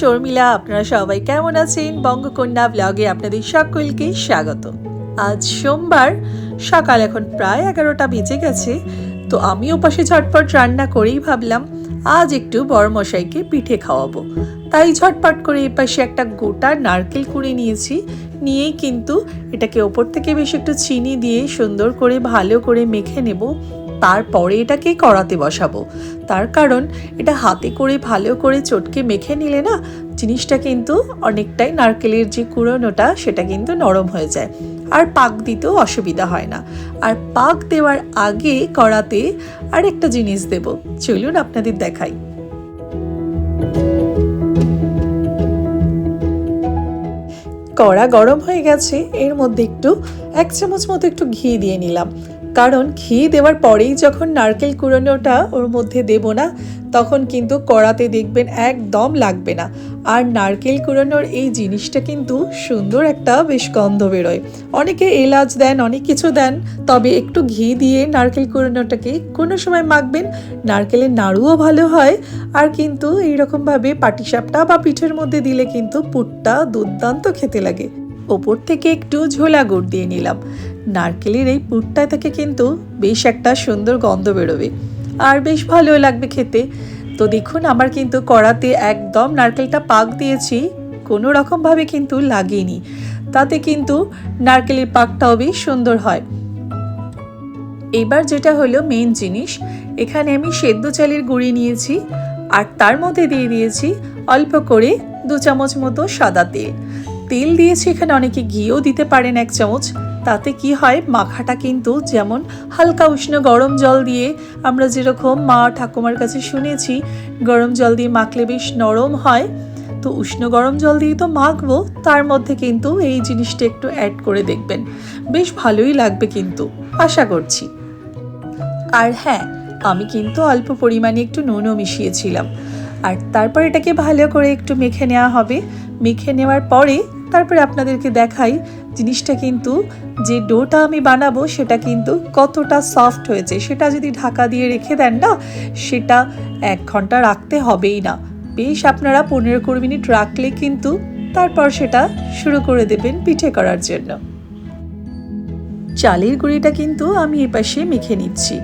শর্মিলা। আপনারা সবাই কেমন আছেন? বঙ্গকন্যা ব্লগে আপনাদের সকলকে স্বাগত। আজ সোমবার সকাল, এখন প্রায় 11টা বেজে গেছে। তো আমি ওপাশে ঝটপট রান্না করেই ভাবলাম আজ একটু বড়মশাইকে পিঠে খাওয়াবো। তাই ঝটপট করে এপাশে একটা গোটা নারকেল কুড়ে নিয়েছি। নিয়েই কিন্তু এটাকে ওপর থেকে বেশ একটু চিনি দিয়ে সুন্দর করে ভালো করে মেখে নেব। তারপরে এটাকে কড়াতে বসাবো। তার কারণ এটা হাতে করে ভালো করে চটকে মেখে নিলে না জিনিসটা কিন্তু অনেকটাই, নারকেলের যে কুড়োনোটা সেটা কিন্তু নরম হয়ে যায়, আর পাক দিতেও অসুবিধা হয় না। আর পাক দেওয়ার আগে কড়াতে আরেকটা জিনিস দেব, চলুন আপনাদের দেখাই। কড়া গরম হয়ে গেছে, এর মধ্যে একটু 1 চামচ মতো একটু ঘি দিয়ে নিলাম। কারণ ঘি দেওয়ার পরেই যখন নারকেল কুড়োনোটা ওর মধ্যে দেব না, তখন কিন্তু কড়াতে দেখবেন একদম লাগবে না। আর নারকেল কুড়োনোর এই জিনিসটা কিন্তু সুন্দর একটা বেশ গন্ধ বেরোয়। অনেকে এলাচ দেন, অনেক কিছু দেন, তবে একটু ঘি দিয়ে নারকেল কুড়োনোটাকে কোনো সময় মাখবেন, নারকেলের নাড়ুও ভালো হয়। আর কিন্তু এইরকমভাবে পাটিসাপটা বা পিঠের মধ্যে দিলে কিন্তু পুরটা দুর্দান্ত খেতে লাগে। ওপর থেকে একটু ঝোলা গুড় দিয়ে নিলাম। নারকেলের এই পুরটা থেকে কিন্তু বেশ একটা সুন্দর গন্ধ বেরোবে আর বেশ ভালো লাগবে খেতে। তো দেখুন, আমার কিন্তু কড়াতে একদম নারকেলটা পাক দিয়েছি, কোনো রকমভাবে কিন্তু লাগেনি। তাতে কিন্তু নারকেলের পাকটাও বেশ সুন্দর হয়। এবার যেটা হলো মেন জিনিস, এখানে আমি সেদ্ধ চালের গুঁড়ি নিয়েছি আর তার মধ্যে দিয়ে দিয়েছি অল্প করে 2 চামচ মতো সাদা তেল দিয়েছি। এখানে অনেকে ঘিও দিতে পারেন 1 চামচ। তাতে কি হয়, মাখাটা কিন্তু যেমন হালকা উষ্ণ গরম জল দিয়ে, আমরা যেরকম মা ঠাকুমার কাছে শুনেছি গরম জল দিয়ে মাখলে বেশ নরম হয়, তো উষ্ণ গরম জল দিয়ে তো মাখবো, তার মধ্যে কিন্তু এই জিনিসটা একটু অ্যাড করে দেখবেন, বেশ ভালোই লাগবে কিন্তু, আশা করছি। আর হ্যাঁ, আমি কিন্তু অল্প পরিমাণে একটু নুনও মিশিয়েছিলাম। আর তারপর এটাকে ভালো করে একটু মেখে নেওয়া হবে। মেখে নেওয়ার পরে তারপরে আপনাদেরকে দেখাই জিনিসটা কিন্তু, যে ডোটা আমি বানাবো সেটা কিন্তু কতটা সফট হয়েছে। সেটা যদি ঢাকা দিয়ে রেখে দেন না, সেটা 1 ঘন্টা রাখতে হবেই না। বেশ আপনারা 15-20 মিনিট রাখলে কিন্তু তারপর সেটা শুরু করে দেবেন পিঠে করার জন্য। চালের গুঁড়িটা কিন্তু আমি এপাশে মেখে নিচ্ছি।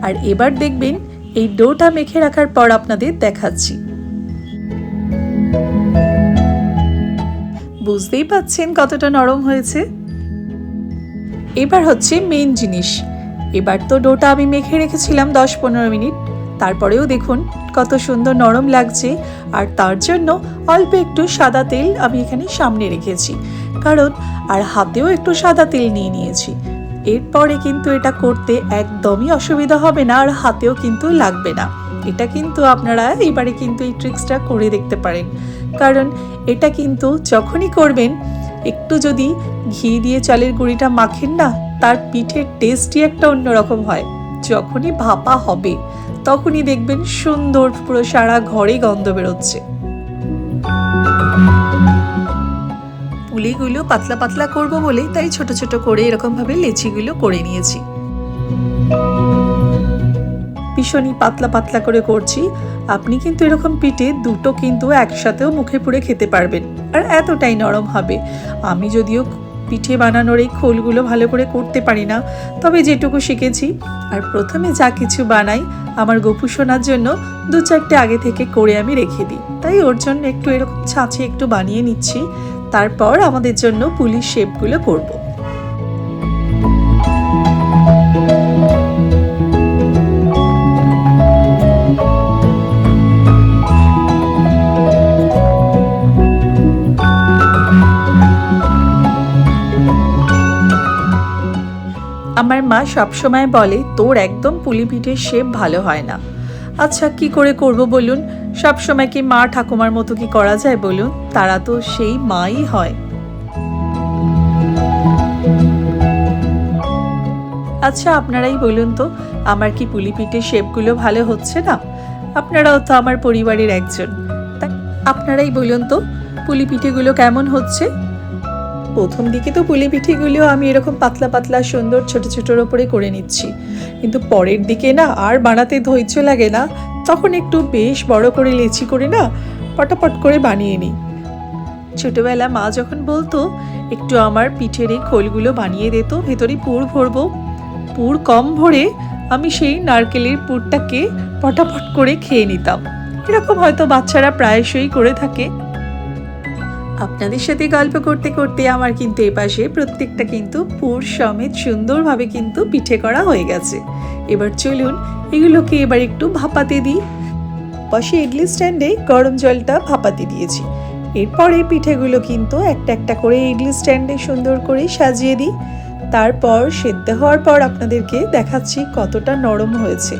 আর এবার দেখবেন এই ডোটা মেখে রাখার পর আপনাদের দেখাচ্ছি। বুঝতেই পাচ্ছেন কতটা নরম হয়েছে। এবার হচ্ছে মেন জিনিস। এবার তো ডোটা আমি মেখে রেখেছিলাম 10-15 মিনিট, তারপরেও দেখুন কত সুন্দর নরম লাগছে। আর তার জন্য অল্প একটু সাদা তেল আমি এখানে সামনে রেখেছি, কারণ আর হাতেও একটু সাদা তেল নিয়ে নিয়েছি। এরপরে কিন্তু এটা করতে একদমই অসুবিধা হবে না, আর হাতেও কিন্তু লাগবে না। এটা কিন্তু আপনারা এবারে কিন্তু এই ট্রিক্সটা করে দেখতে পারেন, কারণ এটা কিন্তু যখনই করবেন একটু যদি ঘি দিয়ে চালের গুঁড়িটা মাখেন না, তার পিঠের টেস্টই একটা অন্যরকম হয়। যখনই ভাপা হবে তখনই দেখবেন সুন্দর পুরো সারা ঘরে গন্ধ বেরোচ্ছে। পুলিগুলো পাতলা পাতলা করব বলে তাই ছোট ছোট করে এরকম ভাবে লেচিগুলো করে নিয়েছি। ভীষণই পাতলা পাতলা করে করছি। আপনি কিন্তু এরকম পিঠে দুটো কিন্তু একসাথেও মুখে পুরে খেতে পারবেন, আর এতটাই নরম হবে। আমি যদিও পিঠে বানানোর এই খোলগুলো ভালো করে করতে পারি না, তবে যেটুকু শিখেছি, আর প্রথমে যা কিছু বানাই আমার গপু সোনার জন্য 2-4টে আগে থেকে করে আমি রেখে দিই, তাই ওর জন্য একটু এরকম ছাঁচে একটু বানিয়ে নিচ্ছি। তারপর আমাদের জন্য পুলির শেপগুলো করব। আমার মা সবসময় বলে, তোর একদম পুলি পিঠের শেপ ভালো হয় না। আচ্ছা, কি করে করব বলুন? সবসময় কি মা ঠাকুমার মতো কি করা যায় বলুন? তারা তো সেই মাই হয়। আচ্ছা, আপনারাই বলুন তো, আমার কি পুলি পিঠের শেপগুলো ভালো হচ্ছে না? আপনারাও তো আমার পরিবারের একজন, তাই আপনারাই বলুন তো পুলি পিঠেগুলো কেমন হচ্ছে। প্রথম দিকে তো পুলি পিঠেগুলো আমি এরকম পাতলা পাতলা সুন্দর ছোট ছোটোর ওপরে করে নিচ্ছি, কিন্তু পরের দিকে না আর বানাতে ধৈর্য লাগে না, তখন একটু বেশ বড় করে লেচি করে না পটাপট করে বানিয়ে নিই। ছোটবেলা মা যখন বলতো একটু আমার পিঠের এই খোলগুলো বানিয়ে দিত, ভেতরে পুর ভরবো, পুর কম ভরে আমি সেই নারকেলের পুরটাকে পটাপট করে খেয়ে নিতাম। এরকম হয়তো বাচ্চারা প্রায়শই করে থাকে। আপনাদের সাথে গল্প করতে করতে আমার কিন্তু এপাশে প্রত্যেকটা কিন্তু পুর সমেত সুন্দরভাবে কিন্তু পিঠে করা হয়ে গেছে। এবার চলুন এগুলোকে এবার একটু ভাপাতে দিই। পাশে ইডলি স্ট্যান্ডে গরম জলটা ভাপাতে দিয়েছি। এরপরে পিঠেগুলো কিন্তু একটা একটা করে ইডলি স্ট্যান্ডে সুন্দর করে সাজিয়ে দিই। তারপর সেদ্ধ হওয়ার পর আপনাদেরকে দেখাচ্ছি কতটা নরম হয়েছে।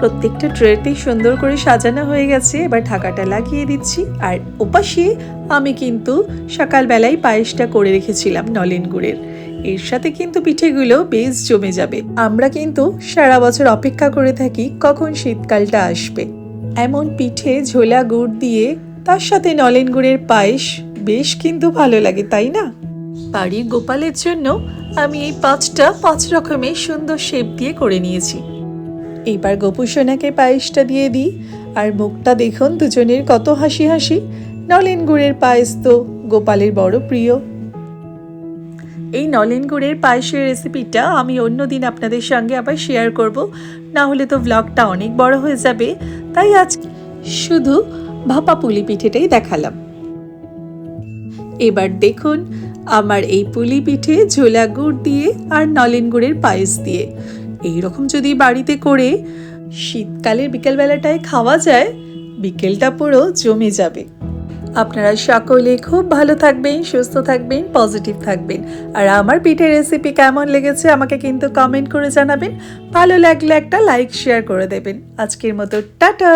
প্রত্যেকটা ট্রেতেই সুন্দর করে সাজানো হয়ে গেছে। এবার ঢাকাটা লাগিয়ে দিচ্ছি। আর ওপাশে আমি কিন্তু সকালবেলায় পায়েসটা করে রেখেছিলাম নলেন গুড়ের। এর সাথে কিন্তু পিঠেগুলো বেশ জমে যাবে। আমরা কিন্তু সারা বছর অপেক্ষা করে থাকি কখন শীতকালটা আসবে। এমন পিঠে ঝোলা গুড় দিয়ে তার সাথে নলেন গুড়ের পায়েস বেশ কিন্তু ভালো লাগে, তাই না? বাড়ির গোপালের জন্য আমি এই 5 রকমের সুন্দর শেপ দিয়ে করে নিয়েছি। এবার গোপু সোনাকে পায়েসটা দিয়ে দিই। আর মুখটা দেখুন দুজনের কত হাসি হাসি। নলেন গুড়ের পায়েস তো গোপালের বড় প্রিয়। এই নলেন গুড়ের পায়েসের রেসিপিটা আমি অন্যদিন আপনাদের সঙ্গে আবার শেয়ার করব, না হলে তো ব্লগটা অনেক বড় হয়ে যাবে। তাই আজ শুধু ভাপা পুলি পিঠেটাই দেখালাম। এবার দেখুন আমার এই পুলি পিঠে ঝোলা গুড় দিয়ে আর নলেন গুড়ের পায়েস দিয়ে এইরকম যদি বাড়িতে করে শীতকালের বিকেলবেলাটায় খাওয়া যায়, বিকেলটা পুরো জমে যাবে। আপনারা সকলে খুব ভালো থাকবেন, সুস্থ থাকবেন, পজিটিভ থাকবেন। আর আমার পিঠের রেসিপি কেমন লেগেছে আমাকে কিন্তু কমেন্ট করে জানাবেন। ভালো লাগলে একটা লাইক শেয়ার করে দেবেন। আজকের মতো টাটা।